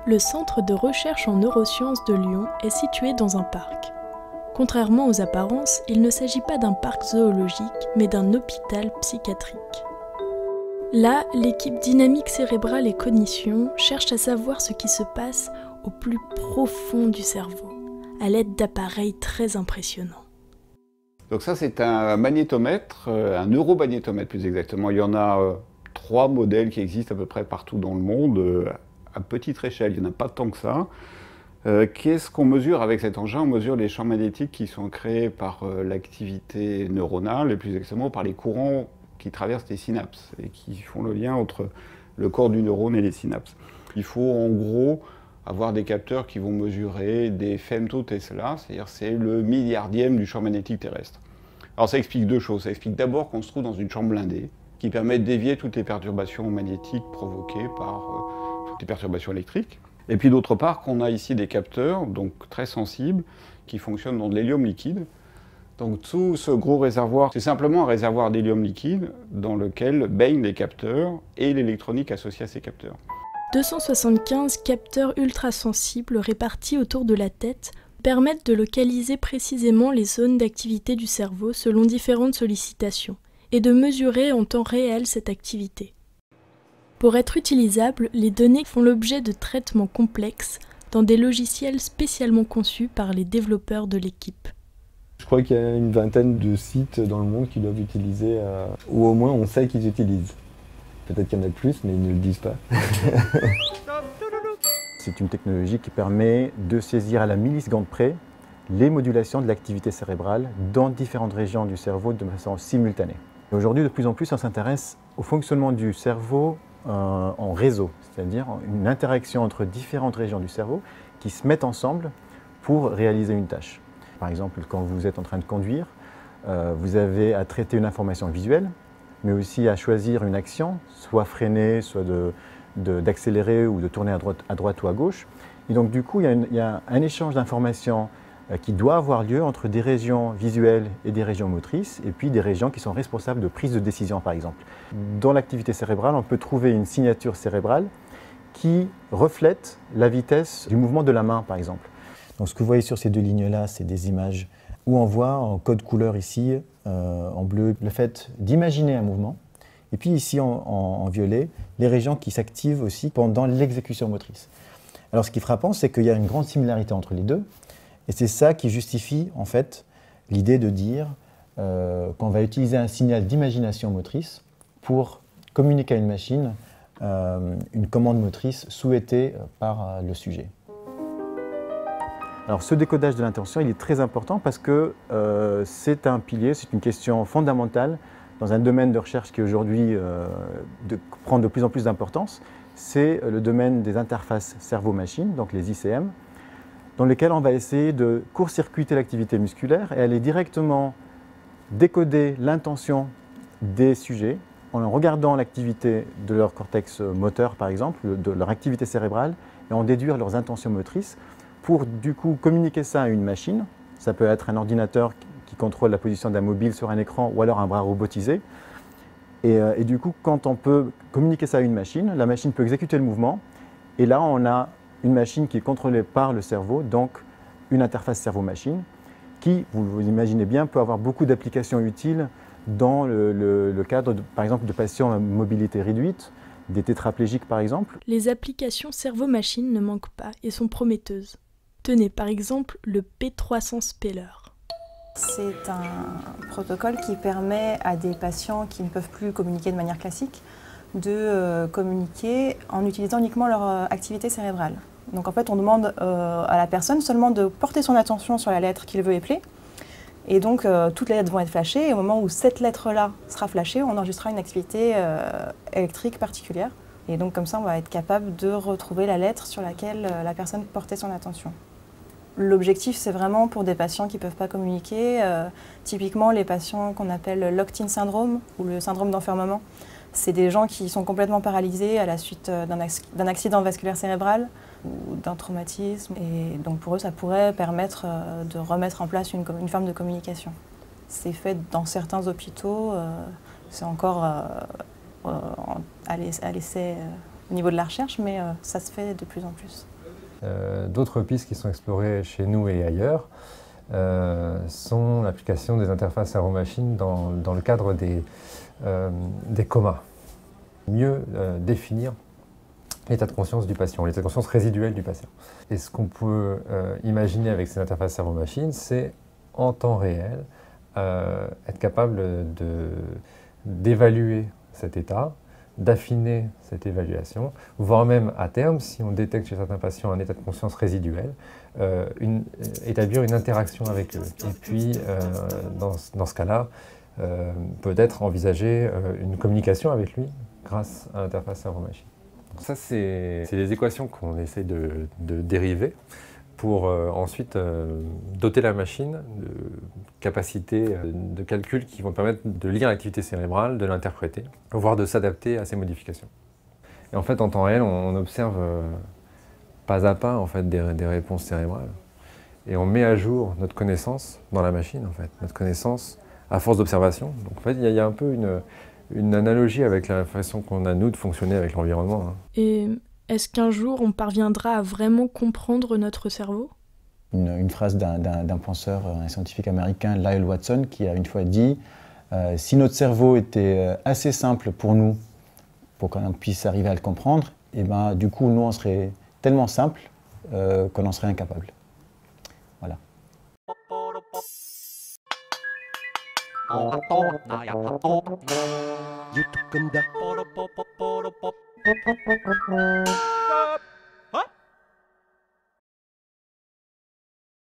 Le centre de recherche en neurosciences de Lyon est situé dans un parc. Contrairement aux apparences, il ne s'agit pas d'un parc zoologique, mais d'un hôpital psychiatrique. Là, l'équipe Dynamique cérébrale et cognition cherche à savoir ce qui se passe au plus profond du cerveau, à l'aide d'appareils très impressionnants. Donc ça, c'est un magnétomètre, un neuromagnétomètre plus exactement. Il y en a 3 modèles qui existent à peu près partout dans le monde, à petite échelle, il n'y en a pas tant que ça. Qu'est-ce qu'on mesure avec cet engin? On mesure les champs magnétiques qui sont créés par l'activité neuronale, et plus exactement par les courants qui traversent les synapses et qui font le lien entre le corps du neurone et les synapses. Il faut en gros avoir des capteurs qui vont mesurer des femtotesla, c'est-à-dire c'est le milliardième du champ magnétique terrestre. Alors ça explique 2 choses. Ça explique d'abord qu'on se trouve dans une chambre blindée qui permet de dévier toutes les perturbations magnétiques provoquées par toutes les perturbations électriques. Et puis d'autre part qu'on a ici des capteurs, donc très sensibles, qui fonctionnent dans de l'hélium liquide. Donc tout ce gros réservoir, c'est simplement un réservoir d'hélium liquide dans lequel baignent les capteurs et l'électronique associée à ces capteurs. 275 capteurs ultrasensibles répartis autour de la tête permettent de localiser précisément les zones d'activité du cerveau selon différentes sollicitations et de mesurer en temps réel cette activité. Pour être utilisables, les données font l'objet de traitements complexes dans des logiciels spécialement conçus par les développeurs de l'équipe. Je crois qu'il y a une vingtaine de sites dans le monde qui doivent utiliser, ou au moins on sait qu'ils utilisent. Peut-être qu'il y en a plus, mais ils ne le disent pas. C'est une technologie qui permet de saisir à la milliseconde près les modulations de l'activité cérébrale dans différentes régions du cerveau de façon simultanée. Aujourd'hui, de plus en plus, on s'intéresse au fonctionnement du cerveau en réseau, c'est-à-dire une interaction entre différentes régions du cerveau qui se mettent ensemble pour réaliser une tâche. Par exemple, quand vous êtes en train de conduire, vous avez à traiter une information visuelle, mais aussi à choisir une action, soit freiner, soit d'accélérer ou de tourner à droite ou à gauche. Et donc du coup, il y a un échange d'informations qui doit avoir lieu entre des régions visuelles et des régions motrices, et puis des régions qui sont responsables de prise de décision, par exemple. Dans l'activité cérébrale, on peut trouver une signature cérébrale qui reflète la vitesse du mouvement de la main, par exemple. Donc ce que vous voyez sur ces 2 lignes-là, c'est des images où on voit en code couleur ici, en bleu, le fait d'imaginer un mouvement. Et puis ici, en violet, les régions qui s'activent aussi pendant l'exécution motrice. Alors ce qui est frappant, c'est qu'il y a une grande similarité entre les deux. Et c'est ça qui justifie en fait l'idée de dire qu'on va utiliser un signal d'imagination motrice pour communiquer à une machine une commande motrice souhaitée par le sujet. Alors ce décodage de l'intention, il est très important parce que c'est un pilier, c'est une question fondamentale dans un domaine de recherche qui aujourd'hui prend de plus en plus d'importance. C'est le domaine des interfaces cerveau-machine, donc les ICM, dans lequel on va essayer de court-circuiter l'activité musculaire et aller directement décoder l'intention des sujets en regardant l'activité de leur cortex moteur, par exemple, de leur activité cérébrale, et en déduire leurs intentions motrices pour du coup communiquer ça à une machine. Ça peut être un ordinateur qui contrôle la position d'un mobile sur un écran ou alors un bras robotisé. Et du coup, quand on peut communiquer ça à une machine, la machine peut exécuter le mouvement, et là on a une machine qui est contrôlée par le cerveau, donc une interface cerveau-machine, qui, vous imaginez bien, peut avoir beaucoup d'applications utiles dans le cadre, par exemple, de patients à mobilité réduite, des tétraplégiques par exemple. Les applications cerveau-machine ne manquent pas et sont prometteuses. Tenez par exemple le P300 Speller. C'est un protocole qui permet à des patients qui ne peuvent plus communiquer de manière classique de communiquer en utilisant uniquement leur activité cérébrale. Donc en fait, on demande à la personne seulement de porter son attention sur la lettre qu'il veut épeler. Et donc toutes les lettres vont être flashées, et au moment où cette lettre-là sera flashée, on enregistrera une activité électrique particulière. Et donc comme ça, on va être capable de retrouver la lettre sur laquelle la personne portait son attention. L'objectif, c'est vraiment pour des patients qui ne peuvent pas communiquer, typiquement les patients qu'on appelle locked-in syndrome ou le syndrome d'enfermement. C'est des gens qui sont complètement paralysés à la suite d'un accident vasculaire cérébral ou d'un traumatisme. Et donc pour eux, ça pourrait permettre de remettre en place une forme de communication. C'est fait dans certains hôpitaux, c'est encore à l'essai au niveau de la recherche, mais ça se fait de plus en plus. D'autres pistes qui sont explorées chez nous et ailleurs sont l'application des interfaces cerveau-machine dans le cadre des comas. Mieux définir l'état de conscience du patient, l'état de conscience résiduel du patient. Et ce qu'on peut imaginer avec ces interfaces cerveau-machine, c'est en temps réel être capable d'évaluer cet état, d'affiner cette évaluation, voire même à terme, si on détecte chez certains patients un état de conscience résiduel, établir une interaction avec eux. Et puis, dans ce cas-là, peut-être envisager une communication avec lui grâce à l'interface cerveau-machine. Ça, c'est les équations qu'on essaie de dériver pour ensuite doter la machine de capacités de calcul qui vont permettre de lire l'activité cérébrale, de l'interpréter, voire de s'adapter à ces modifications. Et en fait, en temps réel, on observe pas à pas en fait, des réponses cérébrales. Et on met à jour notre connaissance dans la machine, en fait, notre connaissance à force d'observation. Donc en fait, il y a un peu une analogie avec la façon qu'on a, nous, de fonctionner avec l'environnement. Hein. Et est-ce qu'un jour, on parviendra à vraiment comprendre notre cerveau ? Une phrase d'un penseur, un scientifique américain, Lyle Watson, qui a une fois dit « Si notre cerveau était assez simple pour nous, pour qu'on puisse arriver à le comprendre, et ben, du coup, nous, on serait tellement simple qu'on en serait incapable. » Voilà. YouTube